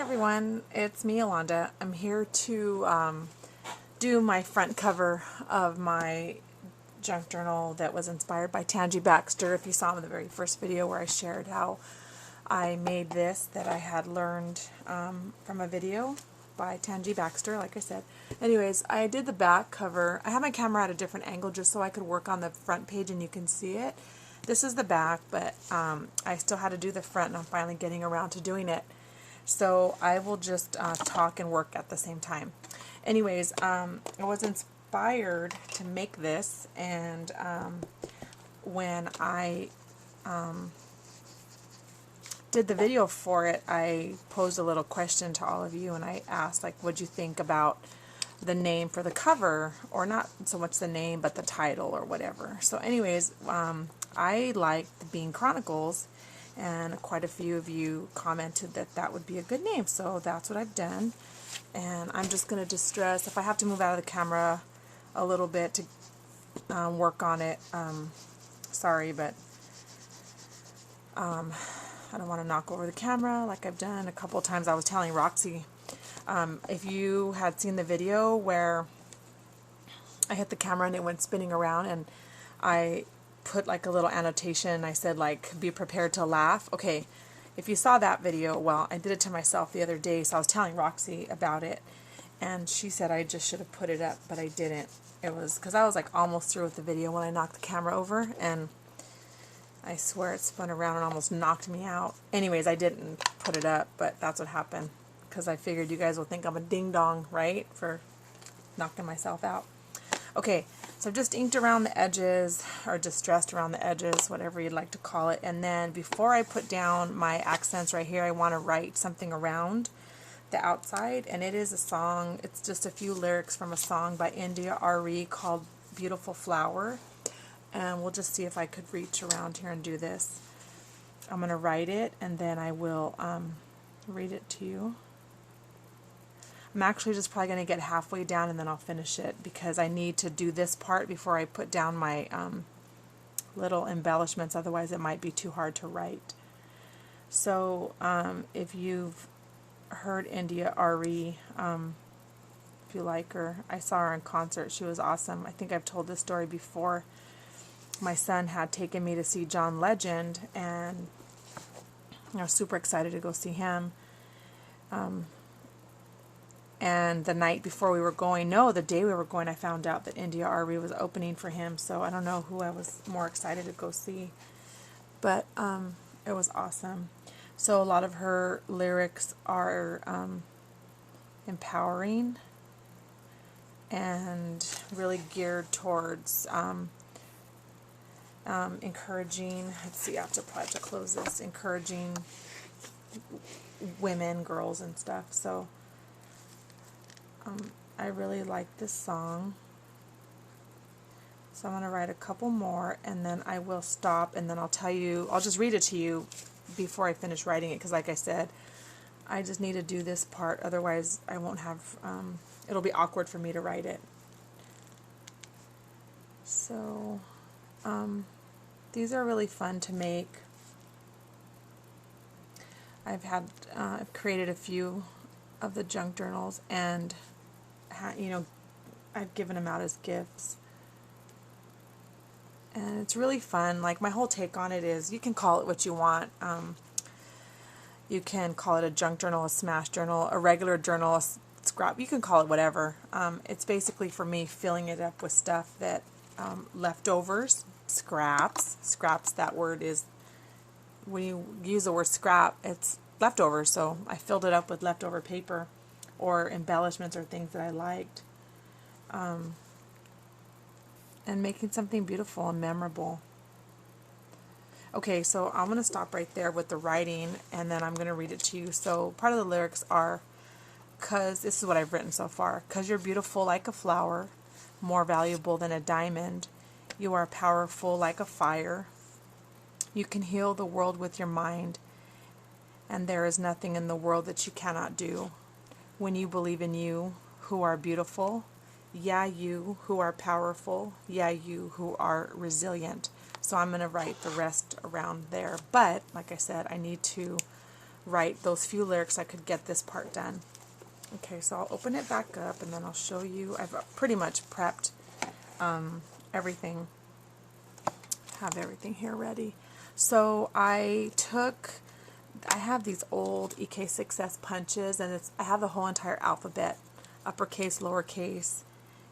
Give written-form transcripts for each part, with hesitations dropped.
everyone, it's me, Yolanda. I'm here to do my front cover of my junk journal that was inspired by Tangiebaxter. If you saw in the very first video where I shared how I made this that I had learned from a video by Tangiebaxter, like I said. Anyways, I did the back cover. I had my camera at a different angle just so I could work on the front page and you can see it. This is the back, but I still had to do the front and I'm finally getting around to doing it. So I will just talk and work at the same time. Anyways, I was inspired to make this, and when I did the video for it, I posed a little question to all of you, and I asked, like, what'd you think about the name for the cover, or not so much the name, but the title or whatever. So anyways, I liked the Bean Chronicles, and quite a few of you commented that that would be a good name, so that's what I've done. And I'm just going to distress, if I have to move out of the camera a little bit to work on it, sorry, but I don't want to knock over the camera like I've done a couple of times. I was telling Roxy, if you had seen the video where I hit the camera and it went spinning around, and I put like a little annotation, I said like, be prepared to laugh. Okay, if you saw that video, well, I did it to myself the other day, so I was telling Roxy about it, and she said I just should have put it up, but I didn't. It was because I was like almost through with the video when I knocked the camera over, and I swear it spun around and almost knocked me out. Anyways, I didn't put it up, but that's what happened, because I figured you guys will think I'm a ding-dong, right, for knocking myself out. Okay, so I've just inked around the edges, or distressed around the edges, whatever you'd like to call it. And then before I put down my accents right here, I want to write something around the outside. And it is a song. It's just a few lyrics from a song by India R.E. called Beautiful Flower. And we'll just see if I could reach around here and do this. I'm going to write it, and then I will read it to you. I'm actually just probably going to get halfway down and then I'll finish it, because I need to do this part before I put down my little embellishments, otherwise it might be too hard to write. So if you've heard India R.E., if you like her, I saw her in concert. She was awesome. I think I've told this story before. My son had taken me to see John Legend, and I was super excited to go see him. And the night before we were going, no, the day we were going, I found out that India R.E. was opening for him. So I don't know who I was more excited to go see. But it was awesome. So a lot of her lyrics are empowering and really geared towards encouraging, let's see, I have to close this, encouraging women, girls, and stuff. So I really like this song, so I'm going to write a couple more, and then I will stop, and then I'll tell you, I'll just read it to you before I finish writing it, because like I said, I just need to do this part, otherwise I won't have, it'll be awkward for me to write it. So these are really fun to make. I've created a few of the junk journals, and I've given them out as gifts, and it's really fun. Like, my whole take on it is, you can call it what you want. You can call it a junk journal, a smash journal, a regular journal, a scrap. You can call it whatever. It's basically for me filling it up with stuff that leftovers, scraps. That word is, when you use the word scrap, it's leftovers. So I filled it up with leftover paper or embellishments or things that I liked, and making something beautiful and memorable. Okay, so I'm going to stop right there with the writing, and then I'm going to read it to you. So part of the lyrics are, "'Cause," this is what I've written so far, "'cause you're beautiful like a flower, more valuable than a diamond. You are powerful like a fire. You can heal the world with your mind, and there is nothing in the world that you cannot do. When you believe in you, who are beautiful, yeah, you who are powerful, yeah, you who are resilient." So I'm going to write the rest around there. But, like I said, I need to write those few lyrics, I could get this part done. Okay, so I'll open it back up and then I'll show you. I've pretty much prepped everything. Have everything here ready. So I have these old EK6S punches, and I have the whole entire alphabet, uppercase, lowercase,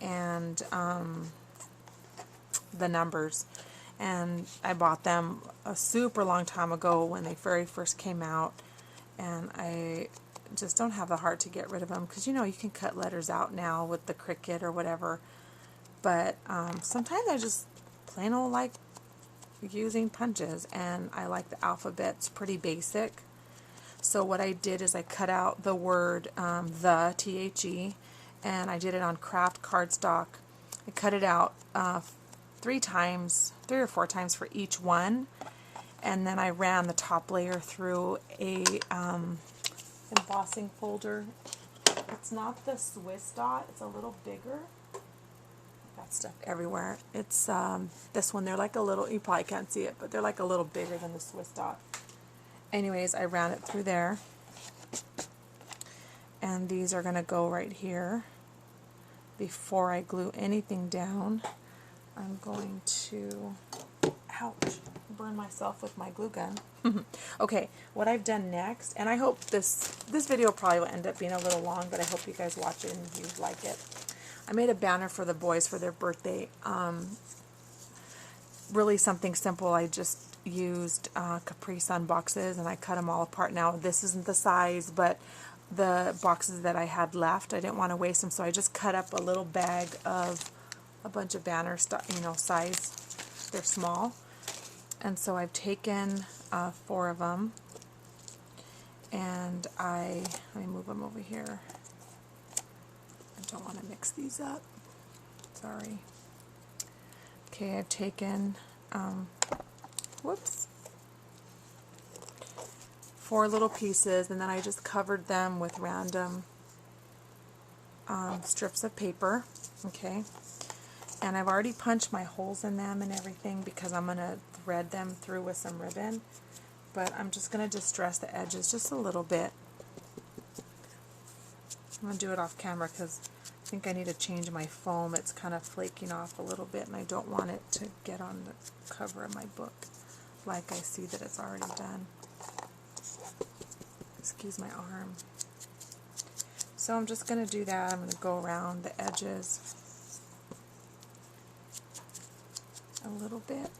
and the numbers. And I bought them a super long time ago when they very first came out, and I just don't have the heart to get rid of them, because you know you can cut letters out now with the Cricut or whatever, but sometimes I just plain old like using punches, and I like the alphabet. It's pretty basic. So what I did is I cut out the word the, T-H-E, and I did it on craft cardstock. I cut it out 3 or 4 times for each one, and then I ran the top layer through a embossing folder. It's not the Swiss dot, it's a little bigger. Got stuff everywhere. It's this one. They're like a little, you probably can't see it, but they're like a little bigger than the Swiss dot. Anyways, I ran it through there, and these are going to go right here. Before I glue anything down, I'm going to, ouch, burn myself with my glue gun. Okay, what I've done next, and I hope this video probably will end up being a little long, but I hope you guys watch it and you like it. I made a banner for the boys for their birthday. Really something simple. I just used Capri Sun boxes, and I cut them all apart. Now this isn't the size, but the boxes that I had left, I didn't want to waste them, so I just cut up a little bag of a bunch of banner stuff, you know, size. They're small, and so I've taken 4 of them, and let me move them over here. I don't want to mix these up. Sorry. Okay, I've taken, whoops, 4 little pieces, and then I just covered them with random strips of paper. Okay, and I've already punched my holes in them and everything because I'm going to thread them through with some ribbon, but I'm just going to distress the edges just a little bit. I'm going to do it off camera because I think I need to change my foam. It's kind of flaking off a little bit, and I don't want it to get on the cover of my book like I see that it's already done. Excuse my arm. So I'm just going to do that. I'm going to go around the edges a little bit.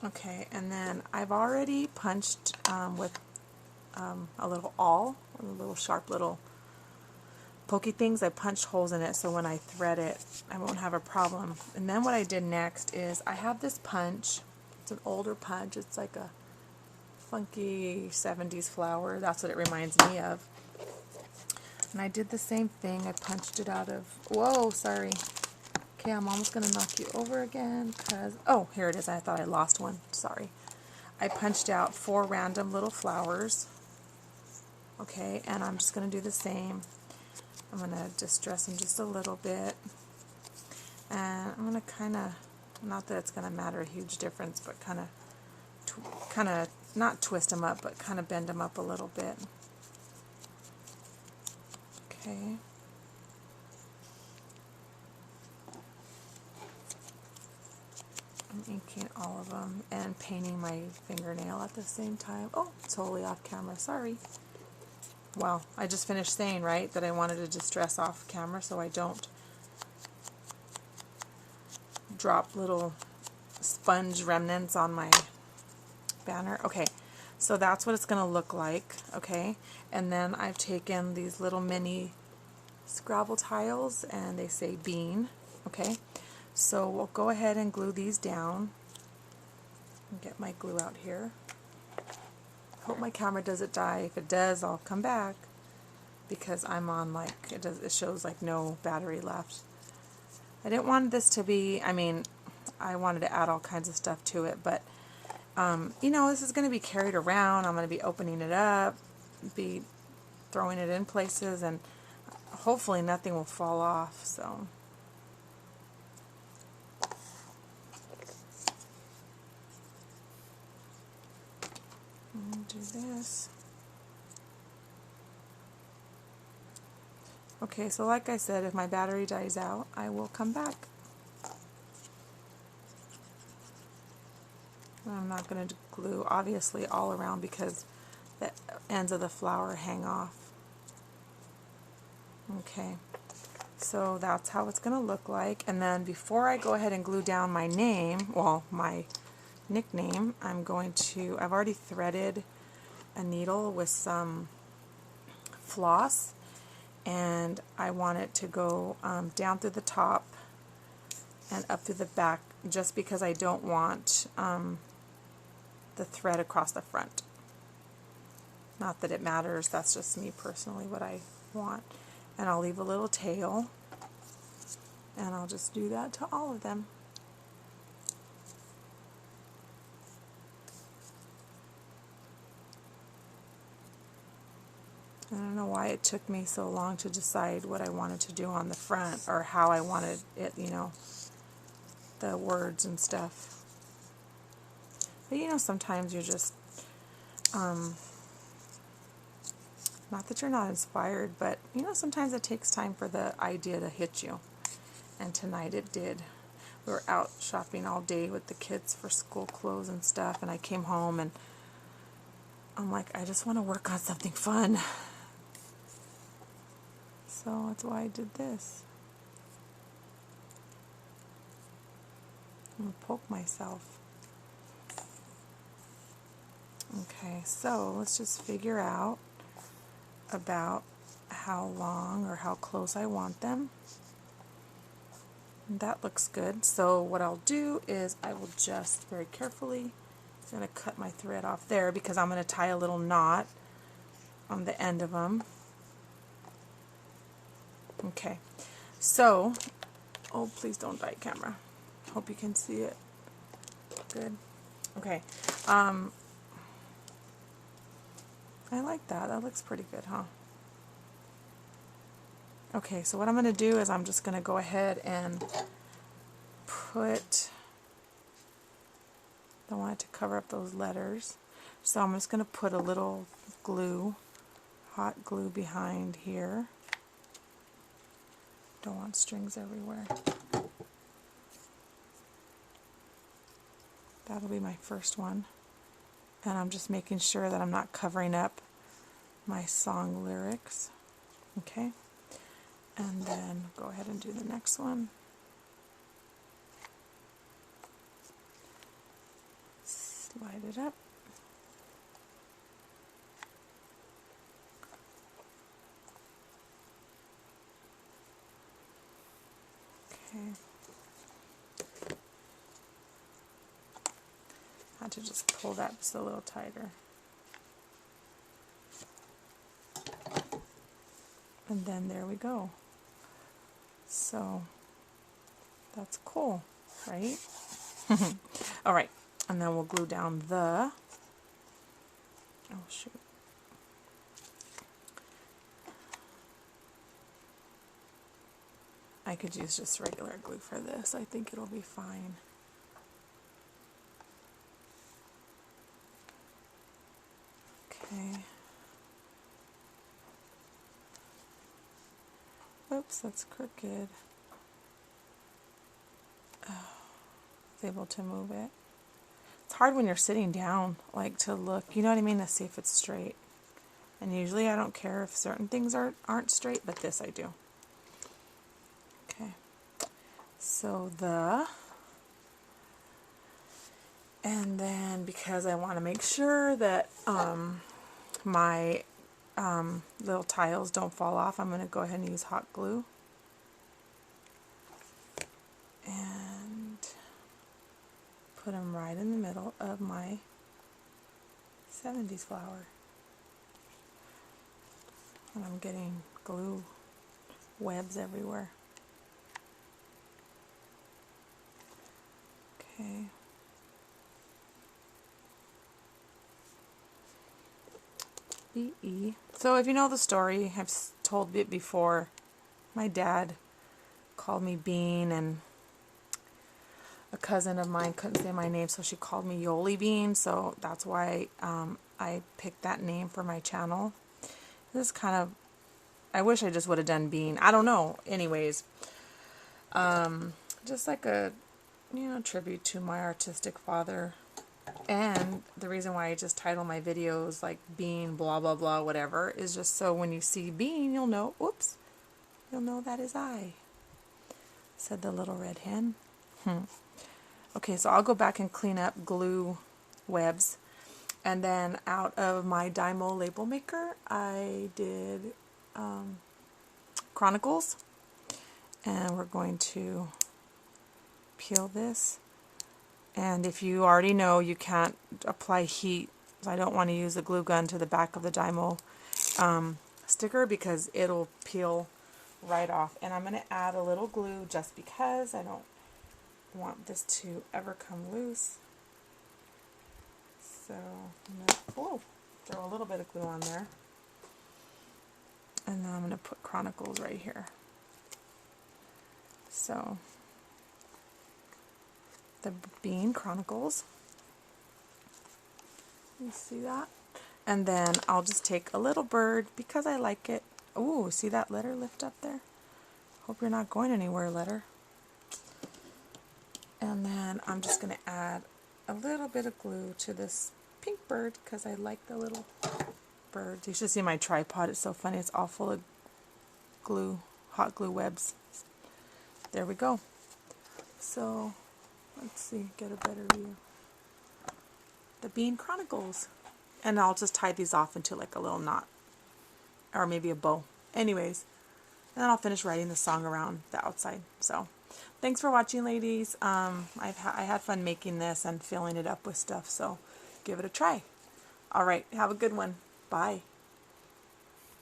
Okay, and then I've already punched with a little awl, little sharp little pokey things. I punched holes in it so when I thread it, I won't have a problem. And then what I did next is I have this punch. It's an older punch. It's like a funky 70s flower. That's what it reminds me of. And I did the same thing. I punched it out of, whoa, sorry. Okay, I'm almost going to knock you over again because, oh, here it is. I thought I lost one. Sorry. I punched out 4 random little flowers. Okay, and I'm just going to do the same. I'm going to distress them just a little bit. And I'm going to kind of, not that it's going to matter a huge difference, but kind of, not twist them up, but kind of bend them up a little bit. Okay. I'm inking all of them and painting my fingernail at the same time. Oh, totally off camera, sorry. Well, I just finished saying, right, that I wanted to distress off camera so I don't drop little sponge remnants on my banner. Okay, so that's what it's going to look like, okay? And then I've taken these little mini Scrabble tiles, and they say bean, okay? So we'll go ahead and glue these down. Get my glue out here. Hope my camera doesn't die. If it does, I'll come back because I'm on like, it shows like no battery left. I didn't want this to be, I mean, I wanted to add all kinds of stuff to it, but you know, this is going to be carried around. I'm going to be opening it up, be throwing it in places, and hopefully nothing will fall off. So this. Okay, so like I said, if my battery dies out, I will come back. I'm not going to glue, obviously, all around because the ends of the flower hang off. Okay, so that's how it's going to look like. And then before I go ahead and glue down my name, well, my nickname, I've already threaded a needle with some floss, and I want it to go down through the top and up through the back, just because I don't want the thread across the front. Not that it matters, that's just me personally what I want. And I'll leave a little tail, and I'll just do that to all of them. I don't know why it took me so long to decide what I wanted to do on the front, or how I wanted it, you know, the words and stuff. But you know, sometimes you're just, not that you're not inspired, but you know, sometimes it takes time for the idea to hit you. And tonight it did. We were out shopping all day with the kids for school clothes and stuff, and I came home and I'm like, I just want to work on something fun. So that's why I did this. I'm going to poke myself. Okay, so let's just figure out about how long or how close I want them. And that looks good. So what I'll do is I will just very carefully, I'm going to cut my thread off there because I'm going to tie a little knot on the end of them. Okay, so, oh, please don't die, camera. Hope you can see it. Good. Okay. I like that. That looks pretty good, huh? Okay, so what I'm going to do is I'm just going to go ahead and put, I want it to cover up those letters. So I'm just going to put a little glue, hot glue behind here. Don't want strings everywhere. That'll be my first one. And I'm just making sure that I'm not covering up my song lyrics. Okay. And then go ahead and do the next one. Slide it up. Okay. I had to just pull that just a little tighter. And then there we go. So that's cool, right? All right, and then we'll glue down the, oh shoot. I could use just regular glue for this. I think it'll be fine. Okay. Oops, that's crooked. Oh, I was able to move it. It's hard when you're sitting down, like, to look, you know what I mean, to see if it's straight. And usually I don't care if certain things aren't straight, but this I do. Okay. So and then because I want to make sure that my little tiles don't fall off, I'm going to go ahead and use hot glue. And put them right in the middle of my 70s flower. And I'm getting glue webs everywhere. Okay. B-E. So if you know the story, I've told it before, my dad called me Bean, and a cousin of mine couldn't say my name, so she called me Yoliebean, so that's why I picked that name for my channel. This is kind of, I wish I just would have done bean. I don't know. Anyways, just like a, tribute to my artistic father. And the reason why I just title my videos like bean, blah, blah, blah, whatever, is just so when you see bean, you'll know, oops, you'll know that is I, said the little red hen. Okay, so I'll go back and clean up glue webs. And then out of my Dymo label maker, I did Chronicles. And we're going to peel this. And if you already know, you can't apply heat. So I don't want to use a glue gun to the back of the Dymo sticker because it'll peel right off. And I'm going to add a little glue just because I don't want this to ever come loose. So I'm going to throw a little bit of glue on there. And then I'm going to put Chronicles right here. So the bean Chronicles. You see that? And then I'll just take a little bird because I like it. Ooh, see that letter lift up there? Hope you're not going anywhere, letter. And then I'm just going to add a little bit of glue to this pink bird because I like the little birds. You should see my tripod. It's so funny. It's all full of glue, hot glue webs. There we go. So let's see, get a better view. The bean Chronicles. And I'll just tie these off into like a little knot or maybe a bow. Anyways, and then I'll finish writing the song around the outside. So thanks for watching, ladies. I had fun making this and filling it up with stuff, so give it a try. All right, have a good one. Bye.